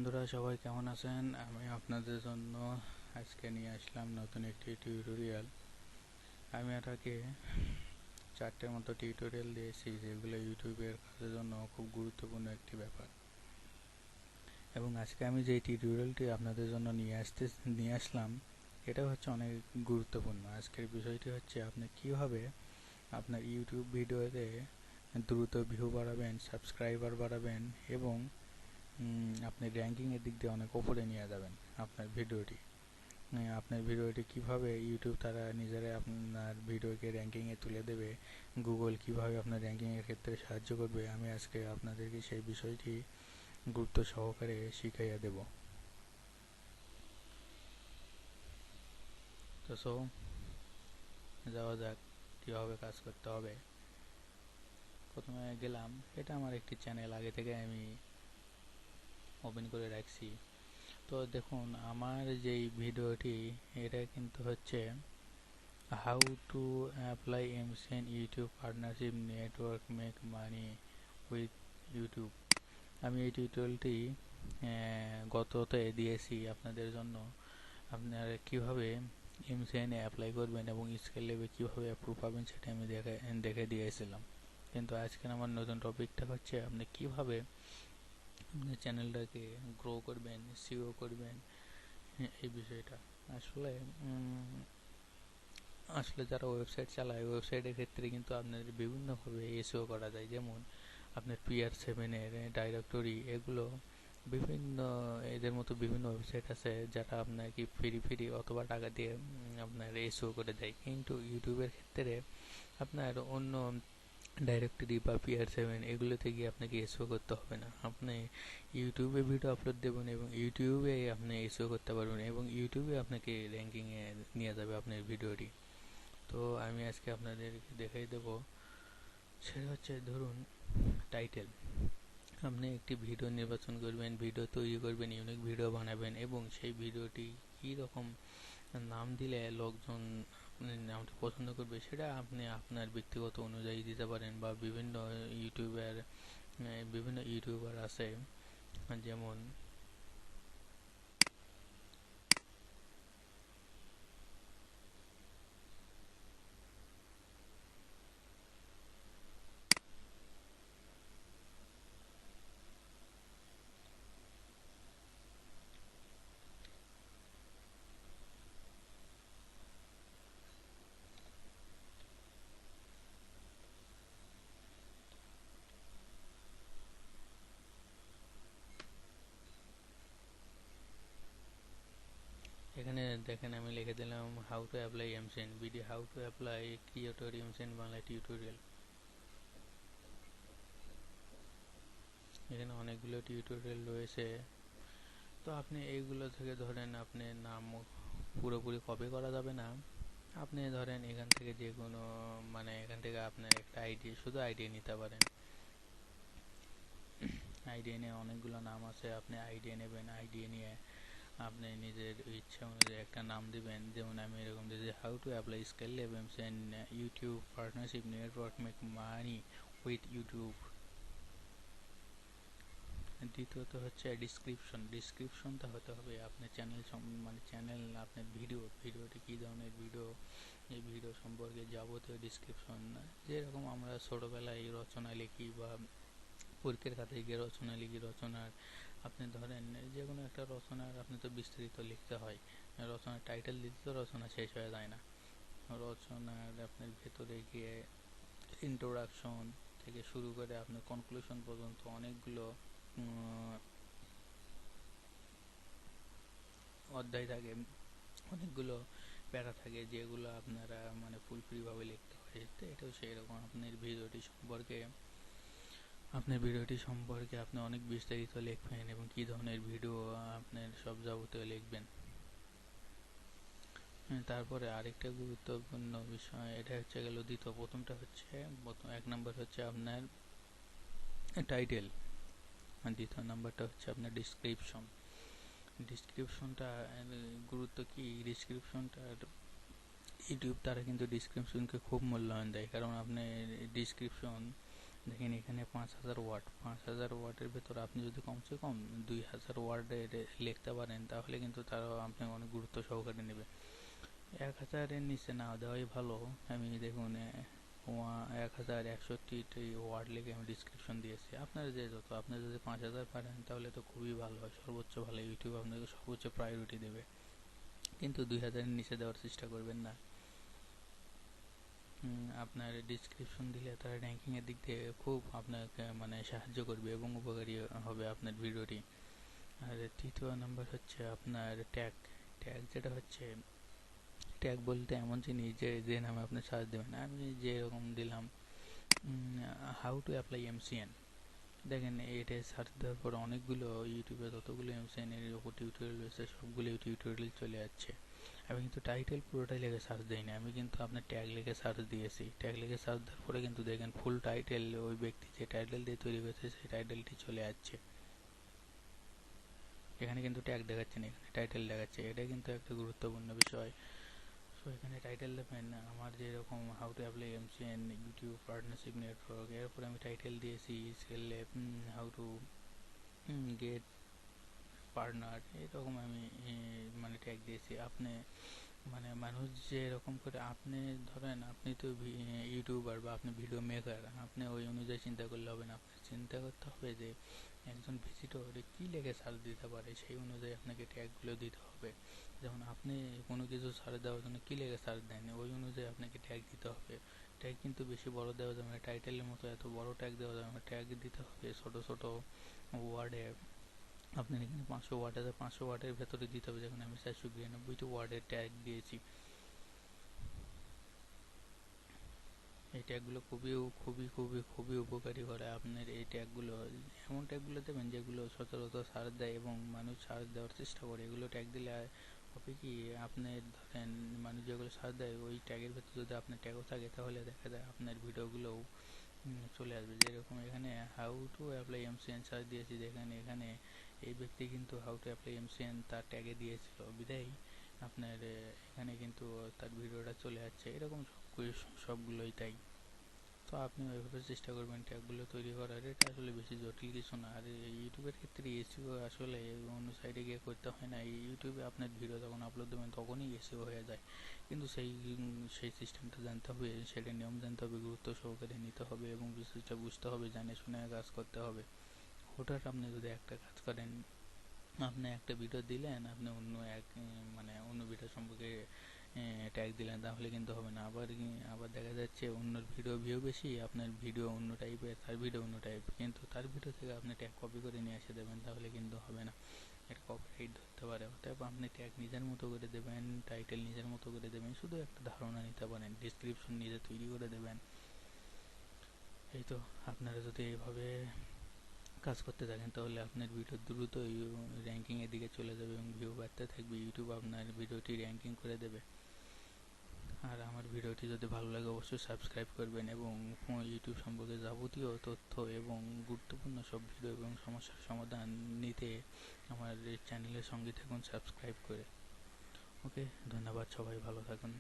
বন্ধুরা সবাই কেমন আছেন? আমি আপনাদের জন্য আজকে নিয়ে আসলাম নতুন একটি টিউটোরিয়াল। আমি এর আগে 4টের মতো টিউটোরিয়াল দিয়েছি, যেগুলো ইউটিউবের কাজের জন্য খুব গুরুত্বপূর্ণ একটি ব্যাপার। এবং আজকে আমি যে টিউটোরিয়ালটি আপনাদের জন্য নিয়ে আসলাম, এটা হচ্ছে অনেক গুরুত্বপূর্ণ। আজকের বিষয়টি হচ্ছে আপনি কিভাবে আপনার ইউটিউব ভিডিওতে দ্রুত ভিউ বাড়াবেন, সাবস্ক্রাইবার বাড়াবেন এবং আপনি র্যাঙ্কিংয়ের দিক দিয়ে অনেক ওপরে নিয়ে যাবেন আপনার ভিডিওটি কিভাবে ইউটিউব তারা নিজেরাই আপনার ভিডিওকে র্যাঙ্কিংয়ে তুলে দেবে, গুগল কিভাবে আপনার র্যাঙ্কিংয়ের ক্ষেত্রে সাহায্য করবে, আমি আজকে আপনাদেরকে সেই বিষয়টি গুরুত্ব সহকারে শিখাইয়া দেব। তো যাওয়া যাক কীভাবে কাজ করতে হবে। প্রথমে গেলাম, এটা আমার একটি চ্যানেল, আগে থেকে আমি ওপেন করে রাখছি। তো দেখুন, আমার যেই ভিডিওটি, এটা কিন্তু হচ্ছে how to apply MCN YouTube partnership network make money with YouTube. আমি এই টিউটোরিয়ালটি গততে দিয়েছি আপনাদের জন্য। আপনারা কীভাবে এমসেনে অ্যাপ্লাই করবেন এবং স্কেল লেভে কীভাবে অ্যাপ্রুভ পাবেন সেটা আমি দেখে দিয়েছিলাম। কিন্তু আজকের আমার নতুন টপিকটা হচ্ছে আপনি কীভাবে আপনার চ্যানেলটাকে গ্রো করবেন, সিও করবেন, এই বিষয়টা। আসলে যারা ওয়েবসাইট চালায়, ওয়েবসাইটের ক্ষেত্রে কিন্তু আপনাদের বিভিন্নভাবে এসইও করা যায়। যেমন আপনার PR7-এর ডাইরেক্টরি, এগুলো বিভিন্ন এদের মতো বিভিন্ন ওয়েবসাইট আছে যারা আপনাকে ফ্রি অথবা টাকা দিয়ে আপনার এসইও করে দেয়। কিন্তু ইউটিউবের ক্ষেত্রে আপনার অন্য ডাইরেক্টরি বা PR7 এগুলোতে গিয়ে আপনাকে এসইও করতে হবে না। আপনি ইউটিউবে ভিডিও আপলোড দেবেন এবং ইউটিউবে আপনি এসইও করতে পারবেন এবং ইউটিউবে আপনাকে র্যাঙ্কিংয়ে নিয়ে যাবে আপনার ভিডিওটি। তো আমি আজকে আপনাদেরকে দেখাই দেব, সেটা হচ্ছে ধরুন টাইটেল। আপনি একটি ভিডিও নির্বাচন করবেন, ভিডিও তৈরি করবেন, ইউনিক ভিডিও বানাবেন এবং সেই ভিডিওটি কী রকম নাম দিলে লোকজন নামটি পছন্দ করবে সেটা আপনি আপনার ব্যক্তিগত অনুযায়ী দিতে পারেন। বা বিভিন্ন ইউটিউবার আছে, যেমন এখানে দেখেন আমি লিখে দিলাম how to apply MCN BD, how to apply creator MCN Bangla tutorial. এখানে অনেকগুলো টিউটোরিয়াল রয়েছে। তো আপনি এইগুলো থেকে ধরেন, আপনি নাম পুরোপুরি কপি করা যাবে না। আপনি ধরেন এখান থেকে যে কোনো এখান থেকে আপনার একটা শুধু আইডিয়া নিতে পারেন। আইডিয়া নিয়ে অনেকগুলো নাম আছে, আপনি আইডিয়া নেবেন। আইডিয়া নিয়ে আপনি নিজের ইচ্ছা অনুযায়ী একটা নাম দিবেন। যেমন আমি এরকম দিয়েছি, how to apply scale levels and YouTube partnership network make money with YouTube. দ্বিতীয়ত হচ্ছে ডিসক্রিপশনটা হতে হবে আপনার চ্যানেল আপনার ভিডিওটি কী ধরনের ভিডিও, এই ভিডিও সম্পর্কে যাবতীয় ডিসক্রিপশন। যেরকম আমরা ছোটোবেলায় রচনা লিখি বা পরীক্ষার খাতায় গিয়ে রচনা লিখি, রচনার আপনি ধরেন যে কোনো একটা রচনার আপনি তো বিস্তারিত লিখতে হয়। রচনার টাইটেল দিতে তো রচনা শেষ হয়ে যায় না। রচনার আপনার ভেতরে গিয়ে ইন্ট্রোডাকশন থেকে শুরু করে আপনার কনক্লুশন পর্যন্ত অনেকগুলো অধ্যায় থাকে, অনেকগুলো প্যারা থাকে, যেগুলো আপনারা ফুলফিলভাবে লিখতে হয়। তো এটাও সেই রকম। আপনার ভিডিওটি সম্পর্কে আপনি অনেক বিস্তারিত লিখবেন এবং কী ধরনের ভিডিও আপনার সব যাবতীয় লিখবেন। তারপরে আরেকটা গুরুত্বপূর্ণ বিষয়, এটা হচ্ছে গেল প্রথমটা হচ্ছে 1 নম্বর হচ্ছে আপনার টাইটেল, আর দ্বিতীয় নাম্বারটা হচ্ছে আপনার ডিসক্রিপশনটা গুরুত্ব কি? ডিসক্রিপশনটা ইউটিউব তারা কিন্তু ডিসক্রিপশনকে খুব মূল্যায়ন দেয়, কারণ আপনি ডিসক্রিপশন দেখেন এখানে 5000 ওয়াট, 5000 ওয়াটের ভেতর আপনি যদি কমসে কম 2000 ওয়ার্ডের লিখতে পারেন তাহলে কিন্তু তারা আপনাকে অনেক গুরুত্ব সহকারে নেবে। 1000-এর নিচে না দেওয়াই ভালো। আমি দেখুন 1061 লিখে আমি ডিসক্রিপশন দিয়েছি। আপনার যে যত, আপনার যদি 5000 পারেন তাহলে তো খুবই ভালো হয়, সর্বোচ্চ ভালো, ইউটিউব আপনাকে সর্বোচ্চ প্রায়োরিটি দেবে। কিন্তু 2000-এর নিচে দেওয়ার চেষ্টা করবেন না। আপনার ডিসক্রিপশন দিলে তারা র্যাঙ্কিংয়ের দিক দিয়ে খুব আপনাকে মানে সাহায্য করবে এবং উপকারী হবে আপনার ভিডিওটি। আর তৃতীয় নাম্বার হচ্ছে আপনার ট্যাগ। ট্যাগ যেটা হচ্ছে, ট্যাগ বলতে এমন জিনিস যে নামে আপনি সার্চ দেবেন। আমি যেরকম দিলাম হাউ টু অ্যাপ্লাই এমসিএন, দেখেন এটা সার্চ দেওয়ার পর অনেকগুলো ইউটিউবে যতগুলো এমসিএন এর উপর টিউটোরিয়াল রয়েছে সবগুলো টিউটোরিয়াল চলে যাচ্ছে। আমি কিন্তু টাইটেল পুরোটাই লিখে সার্চ দিইনি, আমি কিন্তু আপনার ট্যাগ লিখে সার্চ দিয়েছি। ট্যাগ লিখে সার্চ দেওয়ার পরে কিন্তু দেখেন ফুল টাইটেল, ওই ব্যক্তি যে টাইটেল দিয়ে তৈরি করেছে সেই টাইটেলটি চলে যাচ্ছে। এখানে কিন্তু ট্যাগ দেখাচ্ছে না, এখানে টাইটেল দেখাচ্ছে। এটা কিন্তু একটা গুরুত্বপূর্ণ বিষয়। সো এখানে টাইটেল দেবেন আমার যেরকম how to apply এমসিএন YouTube partnership network, এরপর আমি টাইটেল দিয়েছি সেলে হাউ টু গেট পার্টনার, এরকম আমি মানে ট্যাগ দিয়েছি। আপনি মানে মানুষ যে এরকম করে, আপনি ধরেন আপনি তো ইউটিউবার বা আপনি ভিডিও মেকার, আপনি ওই অনুযায়ী চিন্তা করলে হবে না। আপনার চিন্তা করতে হবে যে একজন ভিজিটর কী লেগে সার্চ দিতে পারে, সেই অনুযায়ী আপনাকে ট্যাগগুলো দিতে হবে। যেমন আপনি কোনো কিছু সার্চ দেওয়ার জন্য কী লেগে সার্চ দেন, ওই অনুযায়ী আপনাকে ট্যাগ দিতে হবে। ট্যাগ কিন্তু বেশি বড় দেওয়া যাবে না, টাইটেলের মতো এত বড় ট্যাগ দেওয়া যাবে না। ট্যাগ দিতে হবে ছোট ছোট ওয়ার্ডে। আপনার এখানে 500 ওয়াট আছে, 500 ওয়াটের ভেতরে দিতে হবে। যেখানে আমি 492টি ওয়ার্ডের ট্যাগ দিয়েছি। এই ট্যাগগুলো খুবই খুবই খুবই খুবই উপকারী করে। আপনার এই ট্যাগগুলো এমন ট্যাগগুলো দেবেন যেগুলো সচরাচর সার্চ দেয় এবং মানুষ সার্চ দেওয়ার চেষ্টা করে। এগুলো ট্যাগ দিলে হবে কি, আপনি ধরেন মানুষ যেগুলো সার্চ দেয় ওই ট্যাগের ভেতর যদি আপনার ট্যাগও থাকে তাহলে দেখা যায় আপনার ভিডিওগুলোও চলে আসবে। যেরকম এখানে হাউ টু অ্যাপ্লাই এমসিএন সার্চ দিয়েছি, দেখেন এখানে এই ব্যক্তি কিন্তু হাউ টু অ্যাপ্লাই এমসিএন তার ট্যাগে দিয়েছিল বিদায় আপনার এখানে কিন্তু তার ভিডিওটা চলে যাচ্ছে। এরকম সবগুলোই তাই। তো আপনি ওইভাবে চেষ্টা করবেন ট্যাগগুলো তৈরি করার। এটা আসলে বেশি জটিল কিছু না। আর ইউটিউবের ক্ষেত্রে এসইও আসলে অন্য সাইডে গিয়ে করতে হয় না। ইউটিউবে আপনার ভিডিও যখন আপলোড দেবেন তখনই এসইও হয়ে যায়। কিন্তু সেই সিস্টেমটা জানতে হবে, সেটা নিয়ম জানতে হবে, গুরুত্ব সহকারে নিতে হবে এবং বিষয়টা বুঝতে হবে, জানে শুনে কাজ করতে হবে। হঠাৎ আপনি যদি একটা কাজ করেন, আপনি একটা ভিডিও দিলেন, আপনি অন্য মানে অন্য ভিডিও সম্পর্কে ট্যাগ দিলেন, তাহলে কিন্তু হবে না। আবার দেখা যাচ্ছে অন্য ভিডিও ভিউ বেশি, আপনার ভিডিও অন্য টাইপের, তার ভিডিও অন্য টাইপ, কিন্তু তার ভিডিও থেকে আপনি ট্যাগ কপি করে নিয়ে এসে দেবেন, তাহলে কিন্তু হবে না। এটা কপিরাইট ধরতে পারে। অতএব আপনি ট্যাগ নিজের মতো করে দেবেন, টাইটেল নিজের মতো করে দেবেন, শুধু একটা ধারণা নিতে পারেন, ডিসক্রিপশন নিজে তৈরি করে দেবেন। এই তো, আপনারা যদি এইভাবে কাজ করতে থাকেন তাহলে আপনার ভিডিও দ্রুত র্যাঙ্কিং এর দিকে চলে যাবে এবং ভিউ বাড়তে থাকবে। ইউটিউব আপনার ভিডিওটি র্যাঙ্কিং করে দেবে। আর আমার ভিডিওটি যদি ভালো লাগে অবশ্যই সাবস্ক্রাইব করবেন এবং ইউটিউব সম্পর্কে যাবতীয় তথ্য এবং গুরুত্বপূর্ণ সব ভিডিও এবং সমস্যার সমাধান নিতে আমার চ্যানেলের সঙ্গে থাকুন সাবস্ক্রাইব করে। ওকে, ধন্যবাদ, সবাই ভালো থাকুন।